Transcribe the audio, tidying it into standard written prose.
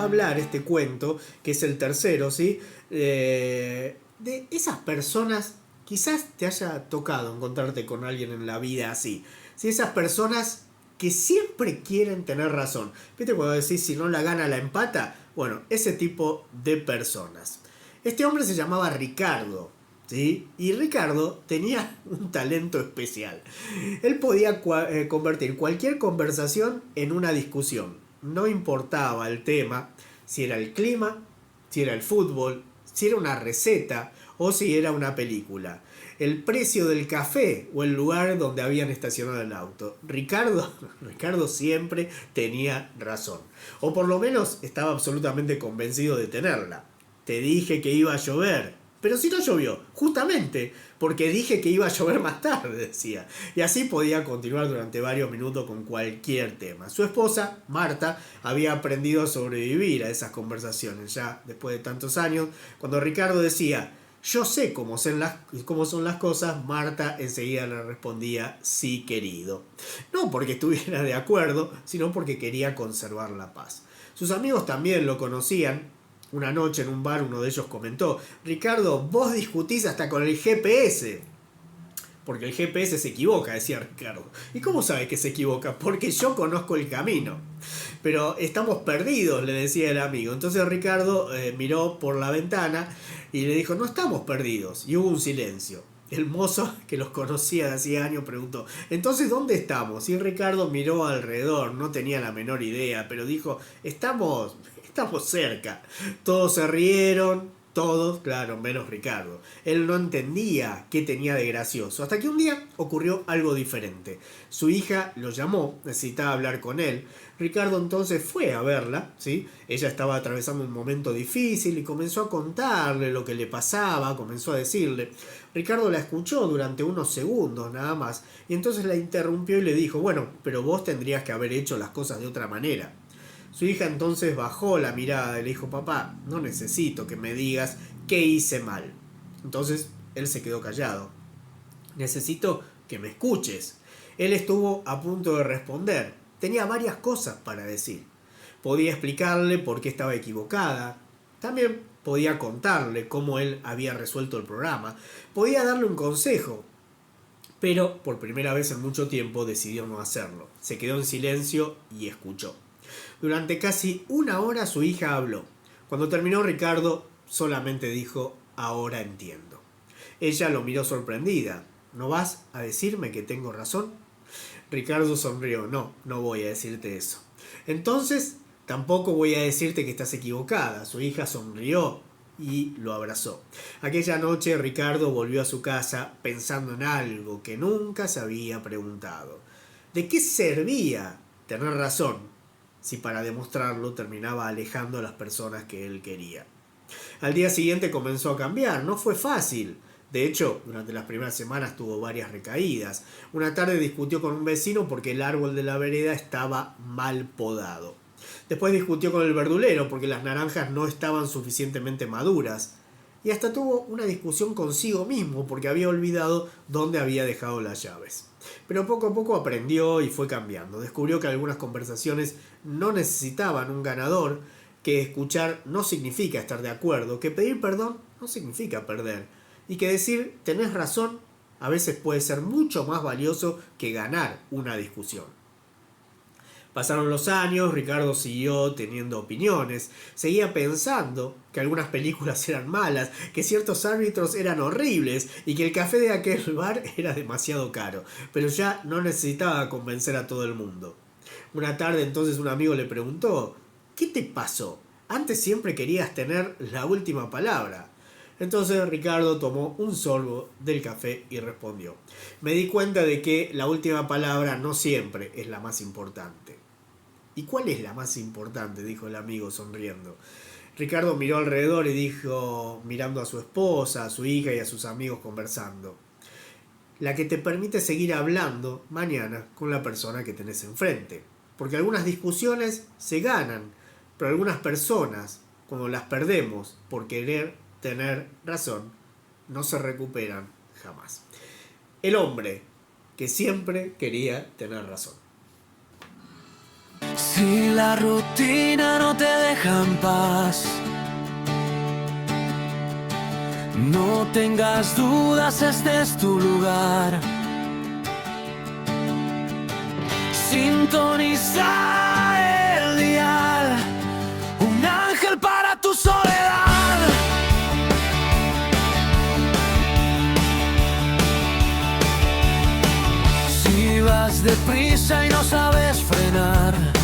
hablar este cuento, que es el tercero, ¿sí? De esas personas, quizás te haya tocado encontrarte con alguien en la vida así. ¿Sí? Esas personas que siempre quieren tener razón. ¿Viste cuando decís si no la gana la empata? Bueno, ese tipo de personas. Este hombre se llamaba Ricardo, ¿sí? Y Ricardo tenía un talento especial. Él podía convertir cualquier conversación en una discusión. No importaba el tema, si era el clima, si era el fútbol, si era una receta o si era una película. El precio del café o el lugar donde habían estacionado el auto. Ricardo siempre tenía razón. O por lo menos estaba absolutamente convencido de tenerla. Te dije que iba a llover. Pero si no llovió, justamente porque dije que iba a llover más tarde, decía. Y así podía continuar durante varios minutos con cualquier tema. Su esposa, Marta, había aprendido a sobrevivir a esas conversaciones ya después de tantos años. Cuando Ricardo decía, yo sé cómo son las cosas, Marta enseguida le respondía, sí querido. No porque estuviera de acuerdo, sino porque quería conservar la paz. Sus amigos también lo conocían. Una noche en un bar uno de ellos comentó, Ricardo, vos discutís hasta con el GPS. Porque el GPS se equivoca, decía Ricardo. ¿Y cómo sabe que se equivoca? Porque yo conozco el camino. Pero estamos perdidos, le decía el amigo. Entonces Ricardo miró por la ventana y le dijo, no estamos perdidos. Y hubo un silencio. El mozo, que los conocía de hacía años, preguntó, entonces ¿dónde estamos? Y Ricardo miró alrededor, no tenía la menor idea, pero dijo, estamos cerca. Todos se rieron, todos, claro, menos Ricardo. Él no entendía qué tenía de gracioso, hasta que un día ocurrió algo diferente. Su hija lo llamó, necesitaba hablar con él. Ricardo entonces fue a verla, ¿sí? Ella estaba atravesando un momento difícil y comenzó a contarle lo que le pasaba, comenzó a decirle. Ricardo la escuchó durante unos segundos nada más y entonces la interrumpió y le dijo, bueno, pero vos tendrías que haber hecho las cosas de otra manera. Su hija entonces bajó la mirada y le dijo, papá, no necesito que me digas qué hice mal. Entonces él se quedó callado. Necesito que me escuches. Él estuvo a punto de responder. Tenía varias cosas para decir. Podía explicarle por qué estaba equivocada. También podía contarle cómo él había resuelto el programa. Podía darle un consejo. Pero por primera vez en mucho tiempo decidió no hacerlo. Se quedó en silencio y escuchó. Durante casi una hora su hija habló. Cuando terminó Ricardo solamente dijo, ahora entiendo. Ella lo miró sorprendida. ¿No vas a decirme que tengo razón? Ricardo sonrió. No, no voy a decirte eso. Entonces, tampoco voy a decirte que estás equivocada. Su hija sonrió y lo abrazó. Aquella noche Ricardo volvió a su casa pensando en algo que nunca se había preguntado. ¿De qué servía tener razón si para demostrarlo terminaba alejando a las personas que él quería? Al día siguiente comenzó a cambiar, no fue fácil. De hecho, durante las primeras semanas tuvo varias recaídas. Una tarde discutió con un vecino porque el árbol de la vereda estaba mal podado. Después discutió con el verdulero porque las naranjas no estaban suficientemente maduras. Y hasta tuvo una discusión consigo mismo porque había olvidado dónde había dejado las llaves. Pero poco a poco aprendió y fue cambiando. Descubrió que algunas conversaciones no necesitaban un ganador, que escuchar no significa estar de acuerdo, que pedir perdón no significa perder, y que decir tenés razón a veces puede ser mucho más valioso que ganar una discusión. Pasaron los años, Ricardo siguió teniendo opiniones, seguía pensando que algunas películas eran malas, que ciertos árbitros eran horribles y que el café de aquel bar era demasiado caro, pero ya no necesitaba convencer a todo el mundo. Una tarde entonces un amigo le preguntó, ¿qué te pasó? Antes siempre querías tener la última palabra. Entonces Ricardo tomó un sorbo del café y respondió, me di cuenta de que la última palabra no siempre es la más importante. ¿Y cuál es la más importante?, dijo el amigo sonriendo. Ricardo miró alrededor y dijo, mirando a su esposa, a su hija y a sus amigos conversando, la que te permite seguir hablando mañana con la persona que tenés enfrente. Porque algunas discusiones se ganan, pero algunas personas, cuando las perdemos por querer tener razón, no se recuperan jamás. El hombre que siempre quería tener razón. Si la rutina no te deja en paz, no tengas dudas, este es tu lugar. Sintoniza el dial, un ángel para tu soledad. Si vas deprisa y no sabes frenar,